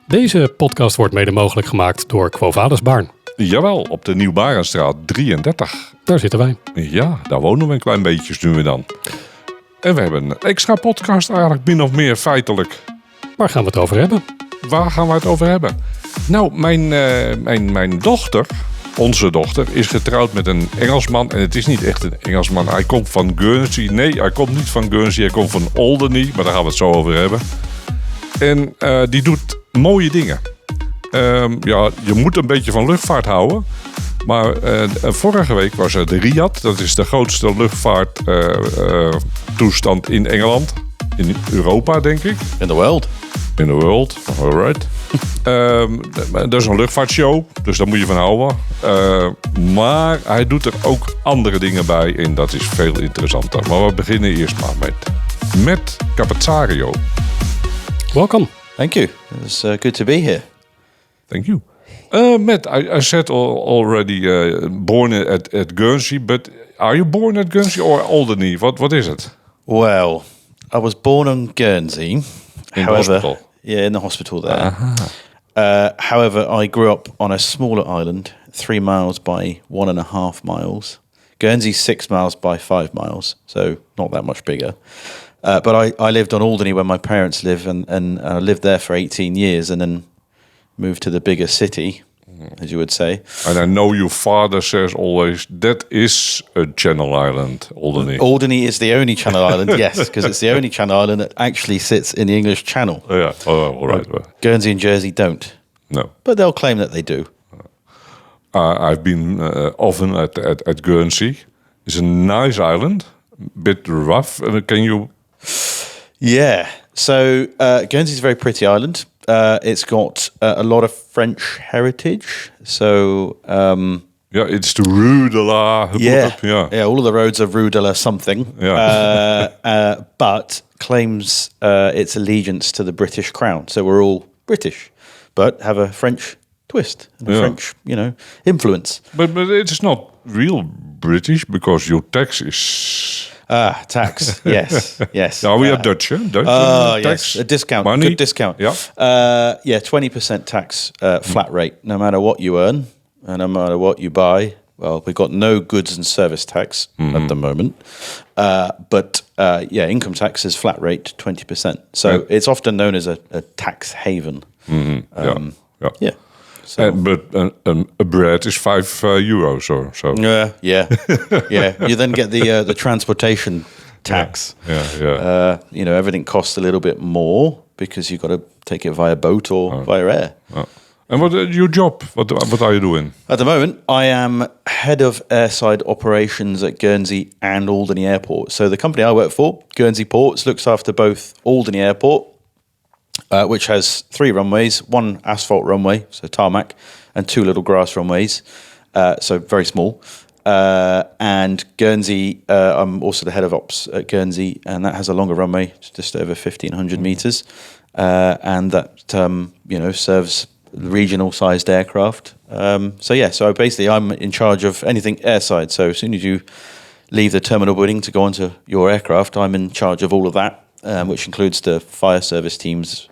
Deze podcast wordt mede mogelijk gemaakt door Quo Vadis Baarn. Jawel, op de Nieuw-Barenstraat 33. Daar zitten wij. Ja, daar wonen we een klein beetje nu en dan. En we hebben een extra podcast eigenlijk min of meer feitelijk. Waar gaan we het over hebben? Waar gaan we het over hebben? Nou, mijn dochter, onze dochter, is getrouwd met een Engelsman. En het is niet echt een Engelsman. Hij komt van Guernsey. Nee, hij komt niet van Guernsey. Hij komt van Alderney. Maar daar gaan we het zo over hebben. En die doet mooie dingen. Je moet een beetje van luchtvaart houden. Maar vorige week was het Riyadh. Dat is de grootste luchtvaarttoestand in Engeland. In Europa, denk ik. In the world. In the world, alright. Dat is een luchtvaartshow, dus daar moet je van houden. Maar hij doet er ook andere dingen bij en dat is veel interessanter. Maar we beginnen eerst maar met Capazzario. Welcome. Thank you. It's good to be here. Thank you. Matt, I said already born at Guernsey, but are you born at Guernsey or Alderney? What is it? Well, I was born on Guernsey. In the hospital? Yeah, in the hospital there. However, I grew up on a smaller island, 3 miles by 1.5 miles. Guernsey's 6 miles by 5 miles, so not that much bigger. But I lived on Alderney where my parents live, and I lived there for 18 years and then moved to the bigger city, as you would say. And I know your father says always, that is a Channel Island, Alderney. Alderney is the only Channel Island, yes, because it's the only Channel Island that actually sits in the English Channel. Yeah, all right. Guernsey and Jersey don't. No. But they'll claim that they do. I've been often at Guernsey. It's a nice island, bit rough. Can you... Yeah, so Guernsey's a very pretty island. It's got a lot of French heritage. So it's the Rue de la... Yeah, all of the roads are Rue de la something. Yeah. But claims its allegiance to the British crown. So we're all British, but have a French twist and a French, influence. But it's not real British because your tax is... Tax. Yes. Yeah, we are Dutch, huh? Dutch tax. Yes, a discount, money. Good discount. Yeah. 20% tax flat rate, no matter what you earn and no matter what you buy. Well, we've got no goods and service tax at the moment, but income tax is flat rate 20%. So it's often known as a tax haven. Yeah. So. But a bread is €5 or so. Yeah. You then get the transportation tax. Yeah. Everything costs a little bit more because you've got to take it via boat or via air. And what your job? What are you doing? At the moment, I am head of airside operations at Guernsey and Alderney Airport. So the company I work for, Guernsey Ports, looks after both Alderney Airport, which has 3 runways, 1 asphalt runway, so tarmac, and 2 little grass runways, so very small. And Guernsey, I'm also the head of ops at Guernsey, and that has a longer runway, just over 1,500 meters, and that serves regional-sized aircraft. So basically I'm in charge of anything airside. So as soon as you leave the terminal building to go onto your aircraft, I'm in charge of all of that. Which includes the fire service teams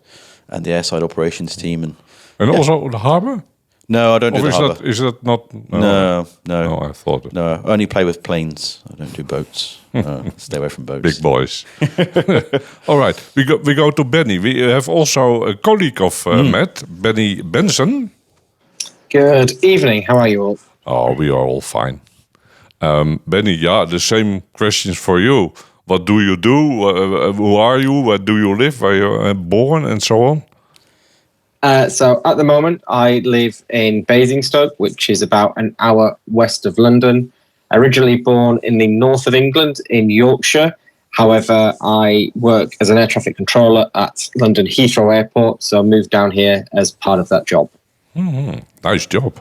and the airside operations team. And also the harbour? No, I don't do the harbour. Is that not... No. I thought it. No, I only play with planes. I don't do boats. Stay away from boats. Big boys. All right, we go to Benny. We have also a colleague of Matt, Benny Benson. Good evening. How are you all? Oh, we are all fine. Benny, the same questions for you. What do you do? Who are you? Where do you live? Where you born and so on? So at the moment, I live in Basingstoke, which is about an hour west of London. Originally born in the north of England, in Yorkshire. However, I work as an air traffic controller at London Heathrow Airport, so I moved down here as part of that job. Mm-hmm. Nice job.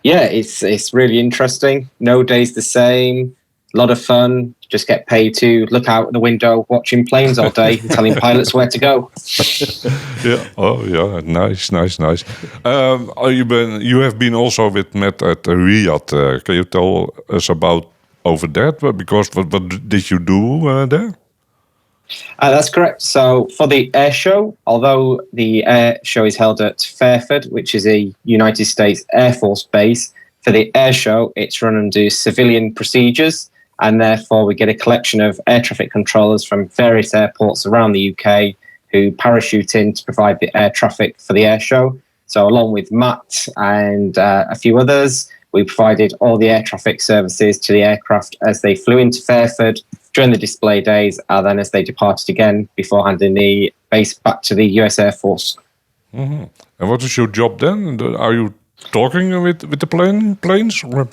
Yeah, it's really interesting. No day's the same. A lot of fun. Just get paid to look out the window, watching planes all day, and telling pilots where to go. Yeah. Oh, yeah. Nice. You have been also with Matt at Riyadh. Can you tell us about over that? Because what did you do there? That's correct. So for the air show, although the air show is held at Fairford, which is a United States Air Force base, for the air show, it's run under civilian procedures, and therefore we get a collection of air traffic controllers from various airports around the UK who parachute in to provide the air traffic for the air show. So along with Matt and a few others, we provided all the air traffic services to the aircraft as they flew into Fairford during the display days, and then as they departed again before handing the base back to the US Air Force. Mm-hmm. And what is your job then? Are you talking with the planes? Or?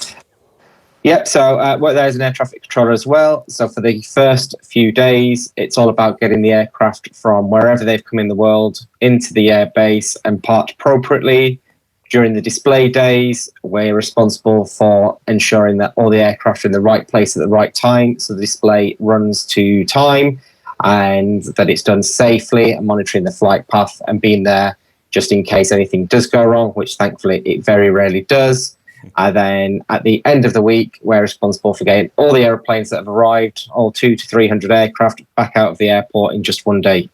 Yep, so work there as an air traffic controller as well. So for the first few days, it's all about getting the aircraft from wherever they've come in the world into the airbase and parked appropriately. During the display days, we're responsible for ensuring that all the aircraft are in the right place at the right time, so the display runs to time and that it's done safely, and monitoring the flight path and being there just in case anything does go wrong, which thankfully it very rarely does. And then at the end of the week, we're responsible for getting all the airplanes that have arrived, all 200 to 300 aircraft, back out of the airport in just one day.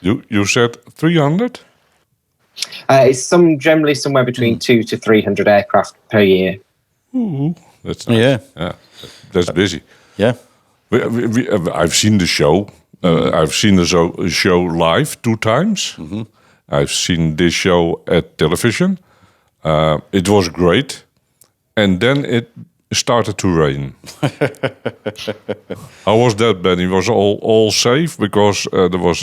You said 300? It's generally somewhere between 200 to 300 aircraft per year. Ooh, that's nice. Yeah, that's busy. Yeah. I've seen the show. I've seen the show live 2 times. Mm-hmm. I've seen this show at television. It was great. And then it started to rain. How was that, Benny? Was all safe? Because there was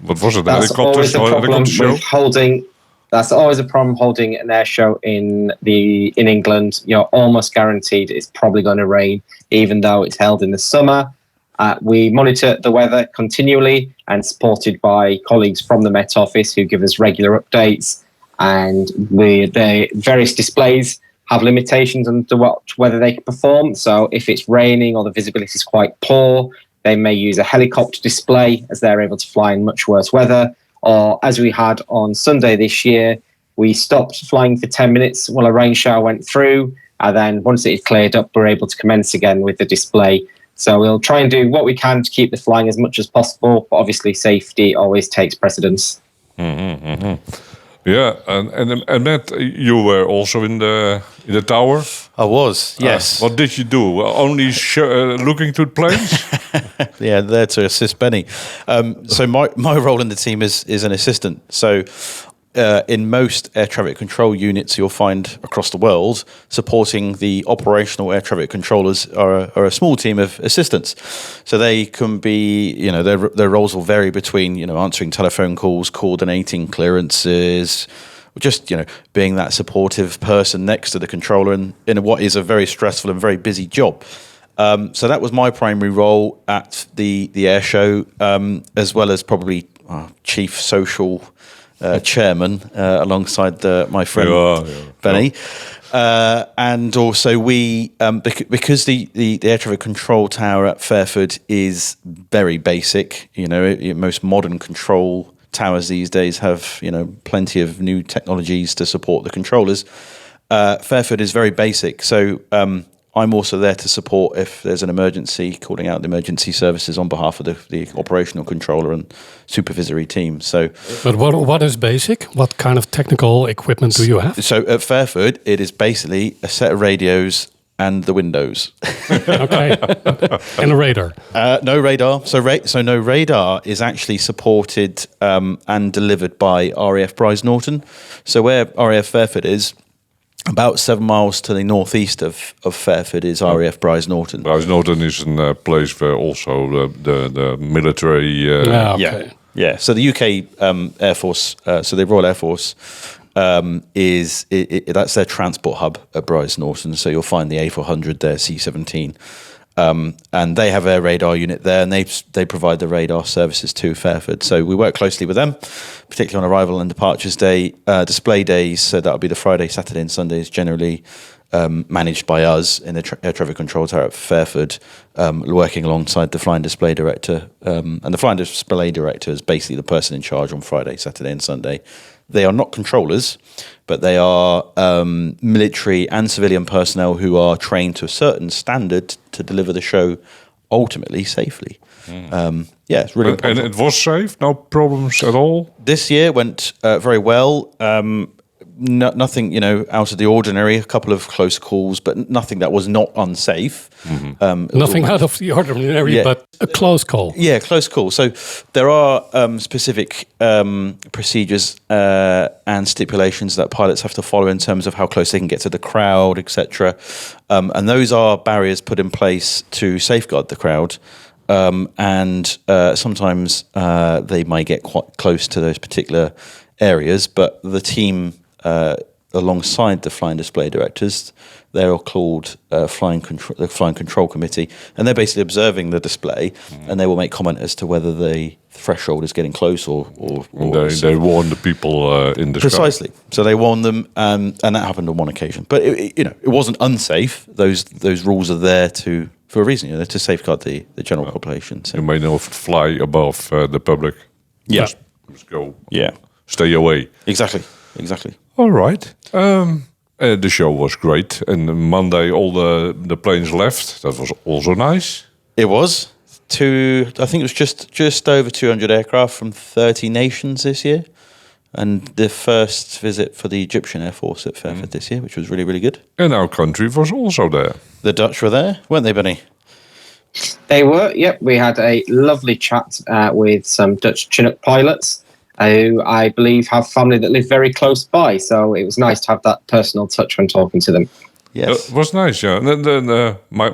what was it? That's always a problem with holding. That's always a problem holding an air show in England. You're almost guaranteed it's probably going to rain, even though it's held in the summer. We monitor the weather continually and supported by colleagues from the Met Office who give us regular updates. And the various displays have limitations on whether they can perform. So if it's raining or the visibility is quite poor, they may use a helicopter display as they're able to fly in much worse weather. Or as we had on Sunday this year, we stopped flying for 10 minutes while a rain shower went through. And then once it had cleared up, we're able to commence again with the display. So we'll try and do what we can to keep the flying as much as possible. But obviously, safety always takes precedence. Mm-hmm, mm-hmm. Yeah, and Matt, you were also in the tower. I was, yes. What did you do? Only looking to the planes? Yeah, there to assist Benny. So my role in the team is an assistant. So in most air traffic control units you'll find across the world, supporting the operational air traffic controllers are a small team of assistants. So they can be, their roles will vary between, answering telephone calls, coordinating clearances, just, being that supportive person next to the controller in what is a very stressful and very busy job. So that was my primary role at the air show, as well as probably chief social chairman alongside my friend Benny. And also we, because the air traffic control tower at Fairford is very basic, most modern control towers these days have, plenty of new technologies to support the controllers. Fairford is very basic. So I'm also there to support if there's an emergency, calling out the emergency services on behalf of the operational controller and supervisory team. So, but what is basic? What kind of technical equipment do you have? So at Fairford, it is basically a set of radios and the windows. Okay, and a radar. No radar. So no radar is actually supported and delivered by RAF Bryce-Norton. So where RAF Fairford is, about 7 miles to the northeast of Fairford is RAF Bryce-Norton. Bryce-Norton is a place where also the military... Okay. Yeah. So the UK Air Force, so the Royal Air Force, that's their transport hub at Bryce-Norton. So you'll find the A400 there, C-17. And they have a radar unit there, and they provide the radar services to Fairford. So we work closely with them, particularly on arrival and departures day. Display days, so that'll be the Friday, Saturday and Sundays, generally managed by us in the air traffic control tower at Fairford, working alongside the flying display director. And the flying display director is basically the person in charge on Friday, Saturday and Sunday. They are not controllers, but they are military and civilian personnel who are trained to a certain standard to deliver the show ultimately safely. It's really And it was safe, no problems at all. This year went very well. Nothing, out of the ordinary. A couple of close calls, but nothing that was not unsafe. Nothing out of the ordinary, but a close call. Yeah, close call. So there are specific procedures and stipulations that pilots have to follow in terms of how close they can get to the crowd, etc. And those are barriers put in place to safeguard the crowd. And sometimes they might get quite close to those particular areas, but the team alongside the flying display directors, they're called the Flying Control Committee, and they're basically observing the display, and they will make comment as to whether the threshold is getting close or they warn the people in the precisely. So they warn them, and that happened on one occasion. But it wasn't unsafe. Those rules are there for a reason, to safeguard the general population. So you may not fly above the public. Yeah. Just go. Yeah. Stay away. Exactly. All right. The show was great, and Monday all the planes left. That was also nice. It was. I think it was just over 200 aircraft from 30 nations this year, and the first visit for the Egyptian Air Force at Fairford this year, which was really, really good. And our country was also there. The Dutch were there, weren't they, Benny? They were, yep. We had a lovely chat with some Dutch Chinook pilots who I believe have family that live very close by. So it was nice to have that personal touch when talking to them. Yes. It was nice, yeah. And then my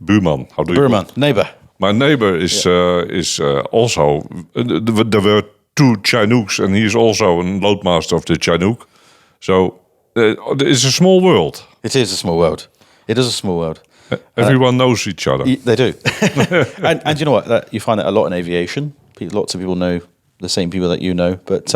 buurman, how do you Buurman, neighbour. My neighbor is also, there were two Chinooks, and he is also a loadmaster of the Chinook. So it's a small world. It is a small world. It is a small world. Everyone knows each other. They do. and you know what? You find that a lot in aviation. Lots of people know the same people that you know. But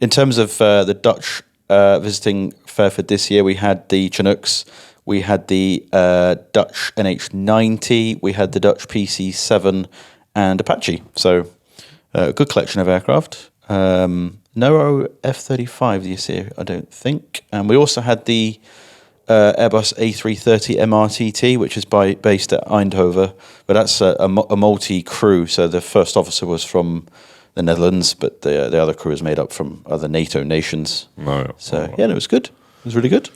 in terms of the Dutch visiting Fairford this year, we had the Chinooks, we had the Dutch NH90, we had the Dutch PC-7 and Apache. So a good collection of aircraft. No F-35 this year, I don't think. And we also had the Airbus A330 MRTT, which is based at Eindhoven, but that's a multi-crew. So the first officer was from the Netherlands, but the other crew is made up from other NATO nations. It was good. It was really good.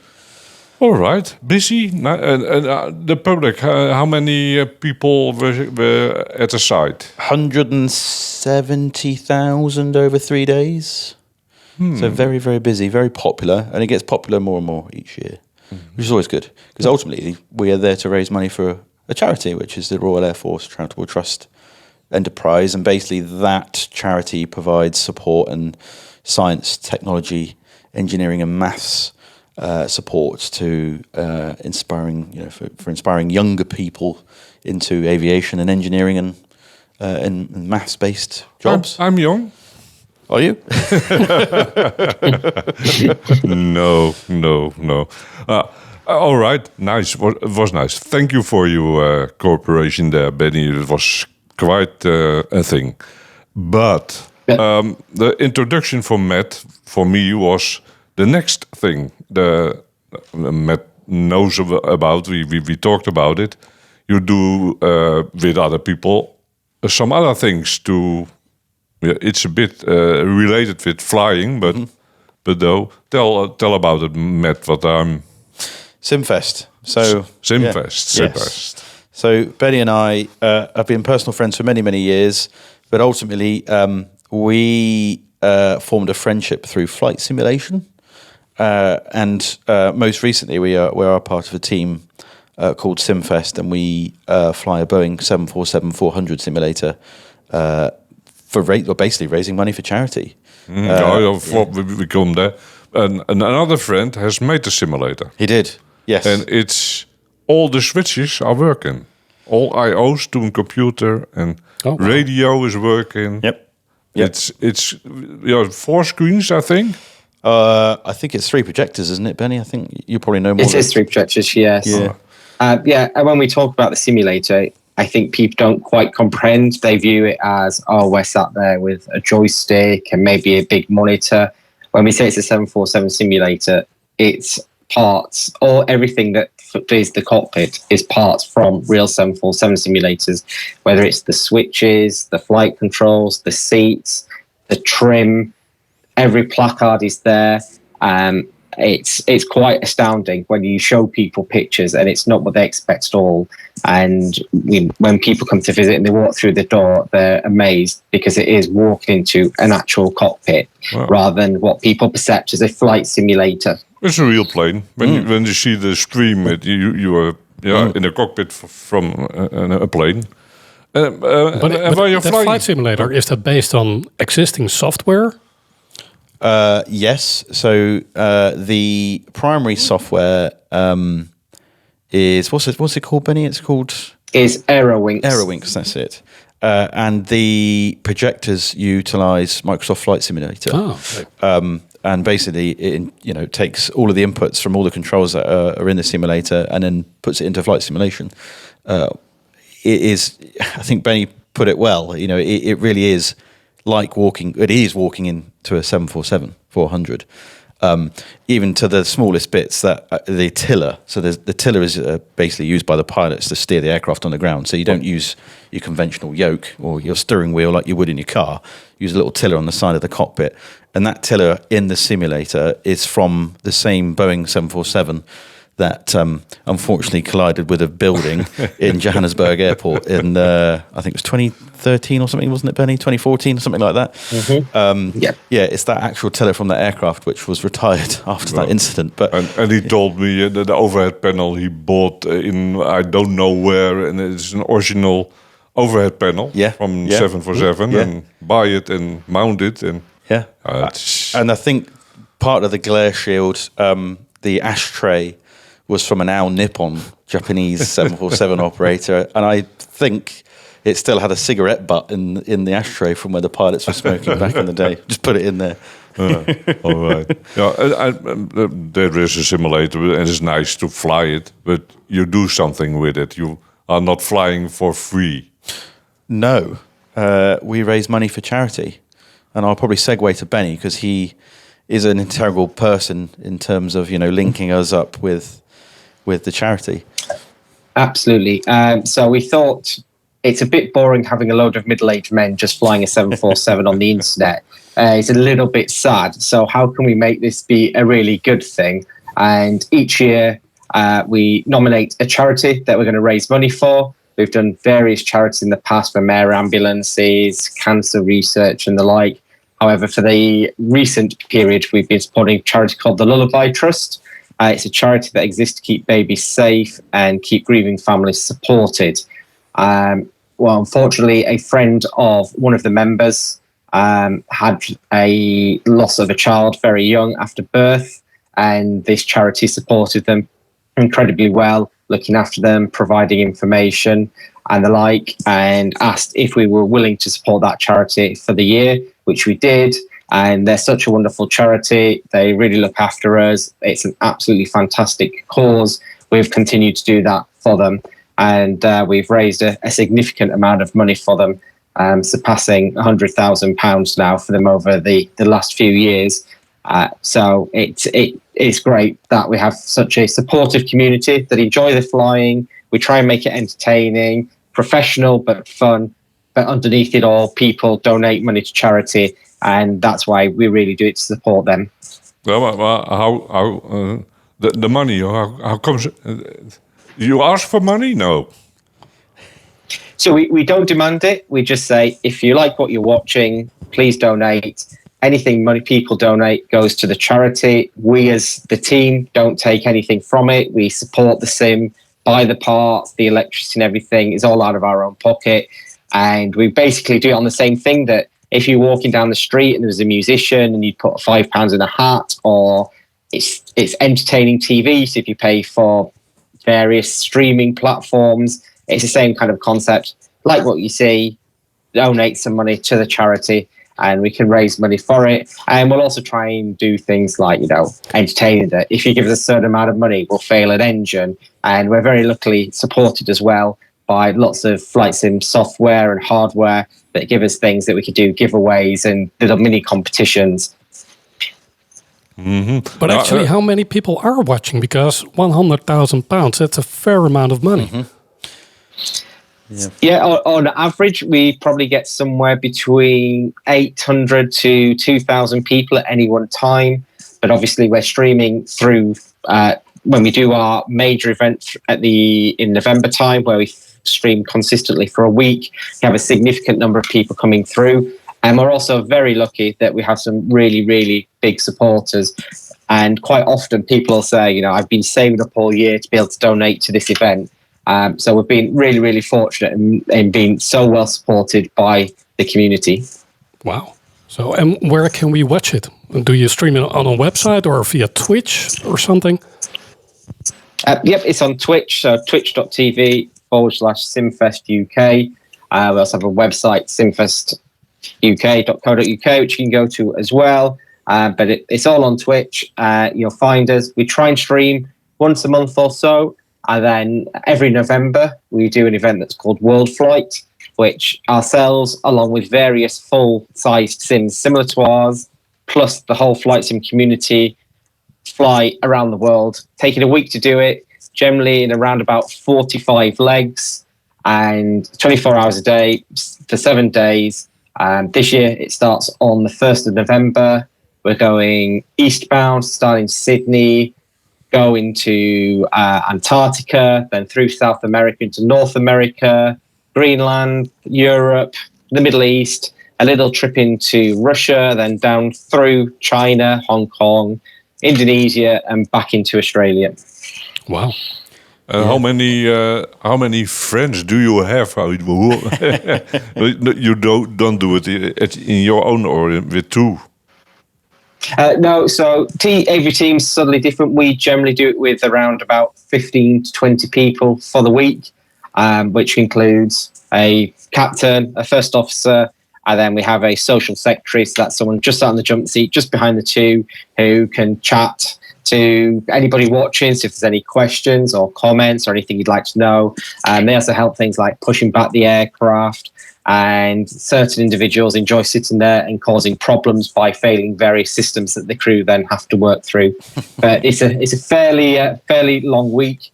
All right, busy. And the public, how many people were at the site? 170,000 over 3 days. So very, very busy, very popular, and it gets popular more and more each year. Which is always good, because ultimately we are there to raise money for a charity, which is the Royal Air Force Charitable Trust Enterprise, and basically that charity provides support and science, technology, engineering and maths support to inspiring, for inspiring younger people into aviation and engineering and maths-based jobs. I'm young. Are you? No. All right, nice. It was nice. Thank you for your cooperation there, Benny. It was quite a thing. But the introduction for Matt, for me, was the next thing. Matt knows about. We talked about it. You do with other people some other things to. Yeah, it's a bit related with flying, but though tell about it, Matt. What Simfest. So Simfest. Yes. So Benny and I have been personal friends for many, many years, but ultimately we formed a friendship through flight simulation, and most recently we're part of a team called Simfest, and we fly a Boeing 747-400 simulator. Basically raising money for charity. We come there. And another friend has made the simulator. He did, yes. And it's all the switches are working. All I/Os to a computer and radio is working. Yep. It's 4 screens, I think. I think it's 3 projectors, isn't it, Benny? I think you probably know more. It is 3 projectors, yes. Yeah. And when we talk about the simulator, I think people don't quite comprehend. They view it as, we're sat there with a joystick and maybe a big monitor. When we say it's a 747 simulator, it's parts, or everything that is the cockpit is parts from real 747 simulators, whether it's the switches, the flight controls, the seats, the trim, every placard is there. It's quite astounding when you show people pictures and it's not what they expect at all. And when people come to visit and they walk through the door, they're amazed because it is walking into an actual cockpit rather than what people perceive as a flight simulator. It's a real plane. When you see the stream, you are in a cockpit from a plane. But while you're that flying, flight simulator, is that based on existing software? Yes. So the primary software is what's it called, Benny? It's called Aerowinks. Aerowinks. That's it. And the projectors utilize Microsoft Flight Simulator. Oh, okay. And basically, it takes all of the inputs from all the controls that are in the simulator and then puts it into flight simulation. It is, I think Benny put it well. It really is like walking. It is walking into a 747-400, even to the smallest bits. That the tiller. So the tiller is basically used by the pilots to steer the aircraft on the ground. So you don't use your conventional yoke or your steering wheel like you would in your car. Use a little tiller on the side of the cockpit, and that tiller in the simulator is from the same Boeing 747 that unfortunately collided with a building in Johannesburg Airport in, I think it was 2013 or something, wasn't it, Benny? 2014 or something like that. Mm-hmm. Yeah, it's that actual tiller from that aircraft which was retired after that incident. But and he told me that the overhead panel he bought in I don't know where, and it's an original overhead panel from 747, and buy it and mount it. And and I think part of the glare shield, the ashtray, was from an Al Nippon Japanese 747 operator, and I think it still had a cigarette butt in the ashtray from where the pilots were smoking back in the day. Just put it in there. All right. There is a simulator, and it's nice to fly it, but you do something with it. You are not flying for free. No, we raise money for charity, and I'll probably segue to Benny because he is an integral person in terms of linking us up with the charity. Absolutely. So we thought it's a bit boring having a load of middle-aged men just flying a 747 on the internet. It's a little bit sad. So how can we make this be a really good thing? And each year we nominate a charity that we're going to raise money for. We've done various charities in the past, from air ambulances, cancer research and the like. However, for the recent period, we've been supporting a charity called the Lullaby Trust. It's a charity that exists to keep babies safe and keep grieving families supported. Well, unfortunately, a friend of one of the members had a loss of a child very young after birth, and this charity supported them incredibly well, looking after them, providing information and the like, and asked if we were willing to support that charity for the year, which we did. And they're such a wonderful charity. They really look after us. It's an absolutely fantastic cause. We've continued to do that for them. And we've raised a significant amount of money for them, surpassing £100,000 now for them over the last few years. So it's great that we have such a supportive community that enjoy the flying. We try and make it entertaining, professional, but fun. But underneath it all, people donate money to charity, and that's why we really do it to support them. Well, how the money? How comes you ask for money? No. So we don't demand it. We just say, if you like what you're watching, please donate. Anything money people donate goes to the charity. We as the team don't take anything from it. We support the sim, buy the parts, the electricity and everything is all out of our own pocket. And we basically do it on the same thing, that if you're walking down the street and there's a musician and you put £5 in a hat, or it's entertaining TV, so if you pay for various streaming platforms, it's the same kind of concept. Like what you see, donate some money to the charity and we can raise money for it. And we'll also try and do things like, entertaining that. If you give us a certain amount of money, we'll fail an engine. And we're very luckily supported as well by lots of flight sim software and hardware that give us things that we could do, giveaways and little mini competitions. But actually, how many people are watching? Because £100,000, that's a fair amount of money. Yeah, on average, we probably get somewhere between 800 to 2,000 people at any one time. But obviously, we're streaming through when we do our major event in November time, where we stream consistently for a week. We have a significant number of people coming through. And we're also very lucky that we have some really, really big supporters. And quite often people will say, I've been saving up all year to be able to donate to this event. So we've been really, really fortunate in being so well supported by the community. Wow. So, and where can we watch it? Do you stream it on a website or via Twitch or something? Yep, it's on Twitch, so twitch.tv/Simfest UK. We also have a website, simfestuk.co.uk, which you can go to as well. But it's all on Twitch. You'll find us. We try and stream once a month or so. And then every November, we do an event that's called WorldFlight, which ourselves, along with various full-sized sims similar to ours, plus the whole flight sim community, fly around the world, taking a week to do it, generally in around about 45 legs and 24 hours a day for 7 days. This year, it starts on the 1st of November. We're going eastbound, starting Sydney, going to Antarctica, then through South America into North America, Greenland, Europe, the Middle East, a little trip into Russia, then down through China, Hong Kong, Indonesia, and back into Australia. Wow. How many friends do you have? You don't do it in your own or with two? No, so every team's suddenly different. We generally do it with around about 15 to 20 people for the week, which includes a captain, a first officer, and then we have a social secretary. So that's someone just sat on the jump seat, just behind the two, who can chat to anybody watching. So if there's any questions or comments or anything you'd like to know. They also help things like pushing back the aircraft. And certain individuals enjoy sitting there and causing problems by failing various systems that the crew then have to work through. But it's a fairly long week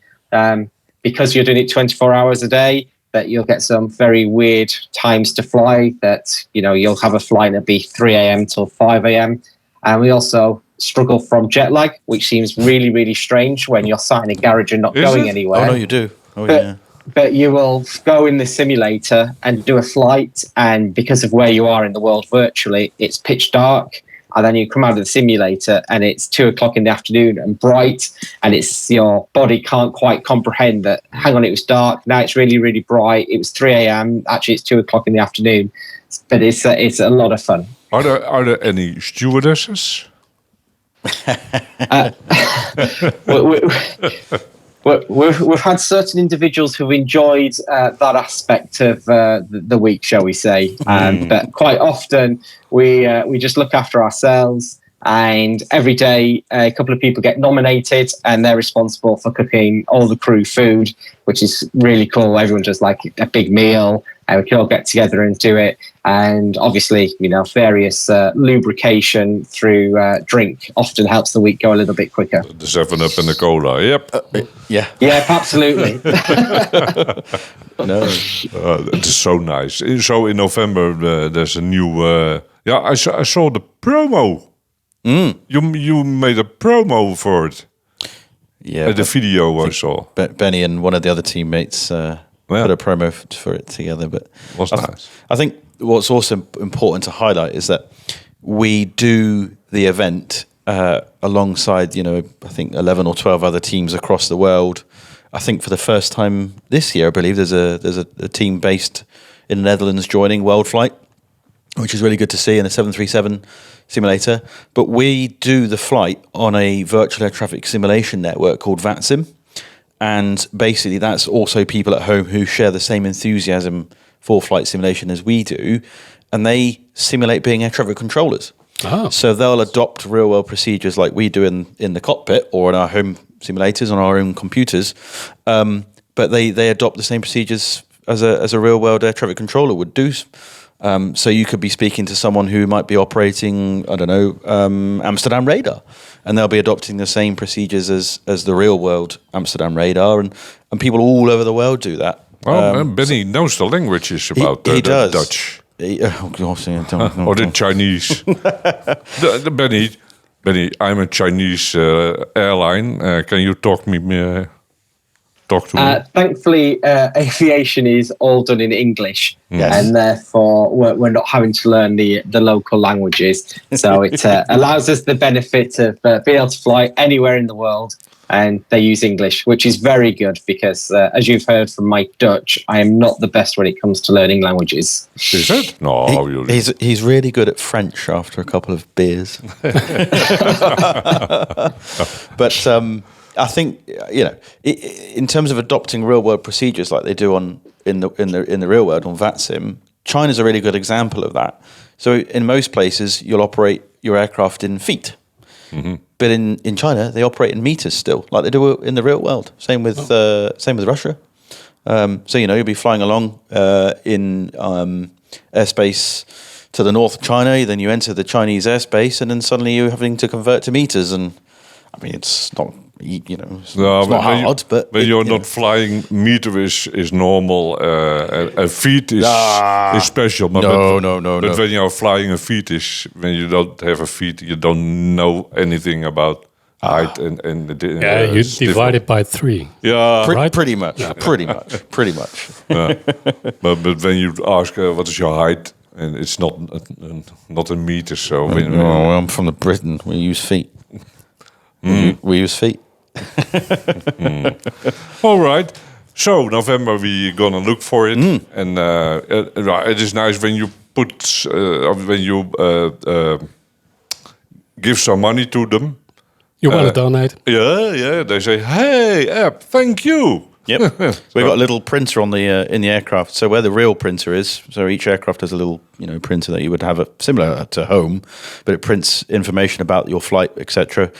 because you're doing it 24 hours a day. That you'll get some very weird times to fly. That you'll have a flight that'll be 3 a.m. till 5 a.m. And we also struggle from jet lag, which seems really, really strange when you're sat in a garage and not going anywhere. Oh no, you do. But you will go in the simulator and do a flight, and because of where you are in the world virtually, it's pitch dark. And then you come out of the simulator and it's 2:00 in the afternoon and bright, and it's your body can't quite comprehend that. Hang on, it was dark. Now it's really, really bright. It was 3 a.m. Actually, it's 2:00 in the afternoon. But it's a lot of fun. Are there any stewardesses? We've had certain individuals who've enjoyed that aspect of the week, shall we say. But quite often we just look after ourselves, and every day a couple of people get nominated and they're responsible for cooking all the crew food, which is really cool. Everyone does like a big meal and we can all get together and do it. And obviously, various lubrication through drink often helps the week go a little bit quicker. The 7-Up and the cola, yep. Yeah. Yeah, absolutely. No. It is so nice. So in November, there's a new... I saw the promo. You made a promo for it. Yeah. The video I saw. Benny and one of the other teammates put a promo for it together. But was nice. I think what's also important to highlight is that we do the event alongside, I think 11 or 12 other teams across the world. I think for the first time this year, I believe there's a team based in the Netherlands joining WorldFlight, which is really good to see, in a 737 simulator. But we do the flight on a virtual air traffic simulation network called VATSIM. And basically that's also people at home who share the same enthusiasm for flight simulation as we do. And they simulate being air traffic controllers. Oh. So they'll adopt real world procedures like we do in the cockpit or in our home simulators on our own computers. But they adopt the same procedures as a real world air traffic controller would do. So you could be speaking to someone who might be operating, I don't know, Amsterdam radar, and they'll be adopting the same procedures as the real world Amsterdam radar, and people all over the world do that. Well, Benny knows the languages about he the does. Dutch. Oh gosh, Or the Chinese. Benny, I'm a Chinese airline. Can you talk to me? Thankfully, aviation is all done in English, Yes. and therefore we're not having to learn the local languages. So it allows us the benefit of being able to fly anywhere in the world, and they use English, which is very good because, as you've heard from my Dutch, I am not the best when it comes to learning languages. Is it? No, he's really good at French after a couple of beers. But I think, you know, in terms of adopting real world procedures like they do in the real world on VATSIM, China's a really good example of that. So in most places, you'll operate your aircraft in feet. Mm-hmm. But in China, they operate in meters still, like they do in the real world. Same with Russia. So you know, you'll be flying along in airspace to the north of China, then you enter the Chinese airspace, and then suddenly you're having to convert to meters. And I mean, it's not, you know, it's not hard, but when you're not flying, meter is normal. A feet is special. But But when you're flying, a feet is when you don't have a feet, you don't know anything about height and you divide it by 3. Yeah, right? pretty much. Pretty much. but when you ask what is your height, and it's not a meter, so I'm from Britain. We use feet. We use feet. All right. So November we gonna look for it, and it is nice when you put give some money to them. You want to donate? Yeah. They say, "Hey, app, thank you." Yep. We've got a little printer on the in the aircraft. So where the real printer is, so each aircraft has a little printer that you would have similar to home, but it prints information about your flight, etc.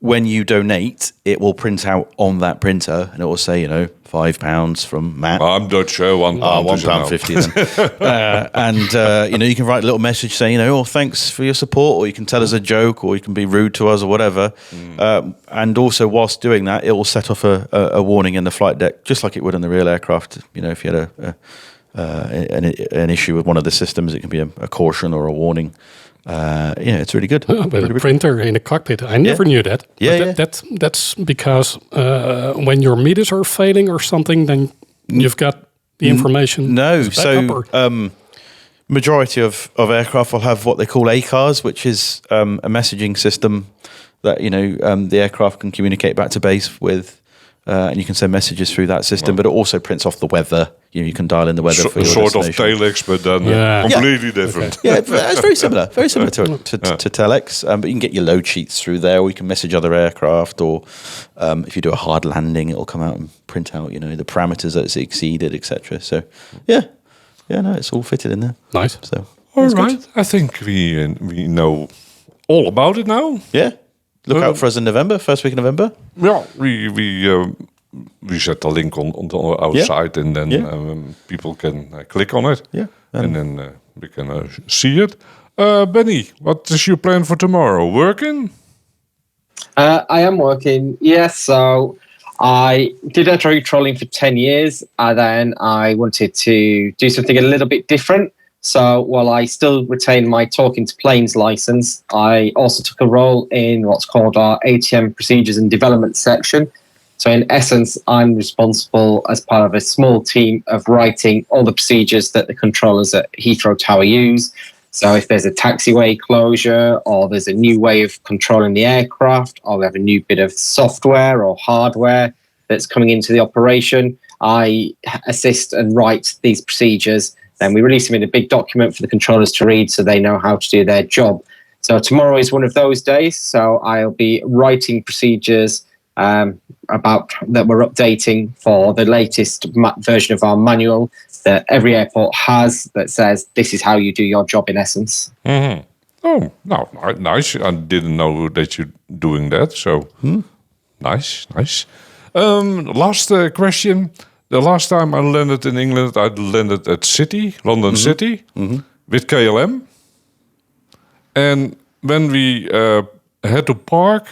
When you donate, it will print out on that printer, and it will say, £5 from Matt. I'm Dutch, £1.50 then. And you can write a little message saying, thanks for your support, or you can tell us a joke, or you can be rude to us, or whatever. And also, whilst doing that, it will set off a warning in the flight deck, just like it would in the real aircraft. If you had an issue with one of the systems, it can be a caution or a warning. It's really good. But a printer in the cockpit, I never knew that. That's because when your meters are failing or something, then you've got the information. No, so majority of aircraft will have what they call ACARs, which is a messaging system that the aircraft can communicate back to base with. And you can send messages through that system, but it also prints off the weather. You can dial in the weather for your sort of destination. telex, but then completely different. Okay. Yeah, it's very similar to telex. But you can get your load sheets through there, or you can message other aircraft, or if you do a hard landing, it'll come out and print out the parameters that's exceeded, etc. So it's all fitted in there. Nice. So all right, good. I think we know all about it now. Yeah. Look out for us in November, first week of November. Yeah, we set the link on our site, and then people can click on it. Yeah, and then we can see it. Benny, what is your plan for tomorrow? Working? I am working. Yes. So I did air traffic controlling for 10 years, and then I wanted to do something a little bit different. So while I still retain my talking to planes license, I also took a role in what's called our ATM procedures and development section. So in essence, I'm responsible as part of a small team of writing all the procedures that the controllers at Heathrow Tower use. So if there's a taxiway closure, or there's a new way of controlling the aircraft, or we have a new bit of software or hardware that's coming into the operation, I assist and write these procedures. Then we release them in a big document for the controllers to read, so they know how to do their job. So tomorrow is one of those days. So I'll be writing procedures about that we're updating for the latest version of our manual that every airport has, that says this is how you do your job in essence. Mm-hmm. Oh, no, nice. I didn't know that you're doing that. So nice. Last question. The last time I landed in England, I landed at London City, with KLM. And when we had to park,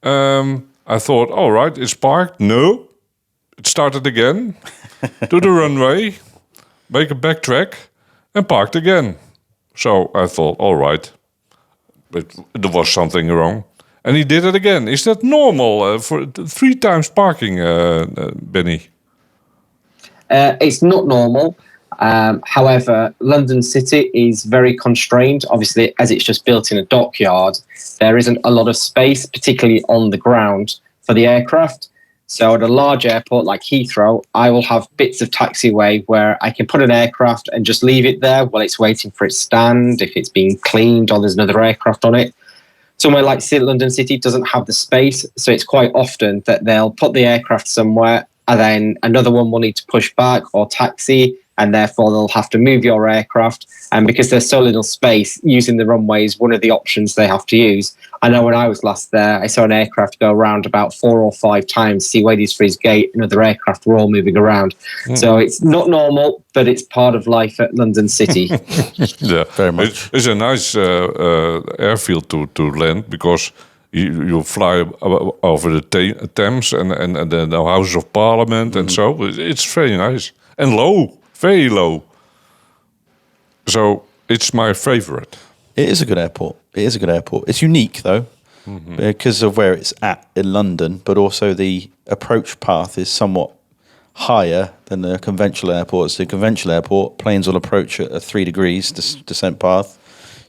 I thought, all right, it's parked. No, it started again to the runway, make a backtrack, and parked again. So I thought, all right, but there was something wrong. And he did it again. Is that normal for 3 times parking, Benny? It's not normal. However, London City is very constrained. Obviously, as it's just built in a dockyard, there isn't a lot of space, particularly on the ground, for the aircraft. So at a large airport like Heathrow, I will have bits of taxiway where I can put an aircraft and just leave it there while it's waiting for its stand, if it's being cleaned or there's another aircraft on it. Somewhere like London City doesn't have the space, so it's quite often that they'll put the aircraft somewhere and then another one will need to push back or taxi, and therefore they'll have to move your aircraft. And because there's so little space, using the runway is one of the options they have to use. I know when I was last there, I saw an aircraft go around about 4 or 5 times, see waiting for his gate, and other aircraft were all moving around. So it's not normal, but it's part of life at London City. Yeah, very much. It's a nice airfield to land, because you fly over the Thames and the Houses of Parliament and so. It's very nice. And low, very low. So it's my favorite. It is a good airport. It's unique, though, because of where it's at in London, but also the approach path is somewhat higher than the conventional airports. The conventional airport, planes will approach at a 3 degrees descent path.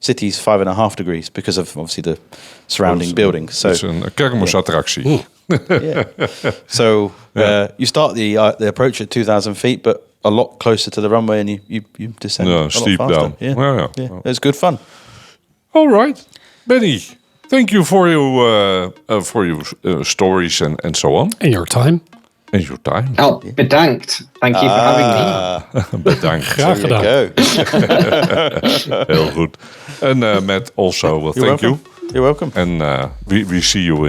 City's 5.5 degrees because of obviously the surrounding buildings. So it's a kermisattractie. Yeah. So you start the approach at 2,000 feet, but a lot closer to the runway, and you descend a lot steep faster. down. Yeah. It's good fun. All right, Benny. Thank you for your stories and so on. And your time. And your time. Oh, bedankt. Thank you for having me. Bedankt. Graag gedaan. Heel goed. En Matt also, thank you. You're welcome. And we see you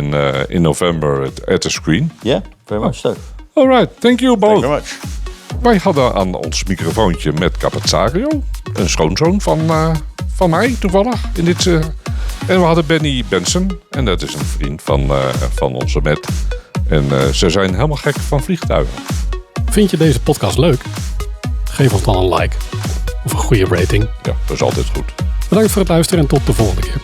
in November at the screen. Yeah, very much so. All right, thank you both. Thank you very much. Wij hadden aan ons microfoontje met Capazzario, een schoonzoon van mij toevallig. En we hadden Benny Benson, en dat is een vriend van onze Matt. En ze zijn helemaal gek van vliegtuigen. Vind je deze podcast leuk? Geef ons dan een like of een goede rating. Ja, dat is altijd goed. Bedankt voor het luisteren en tot de volgende keer.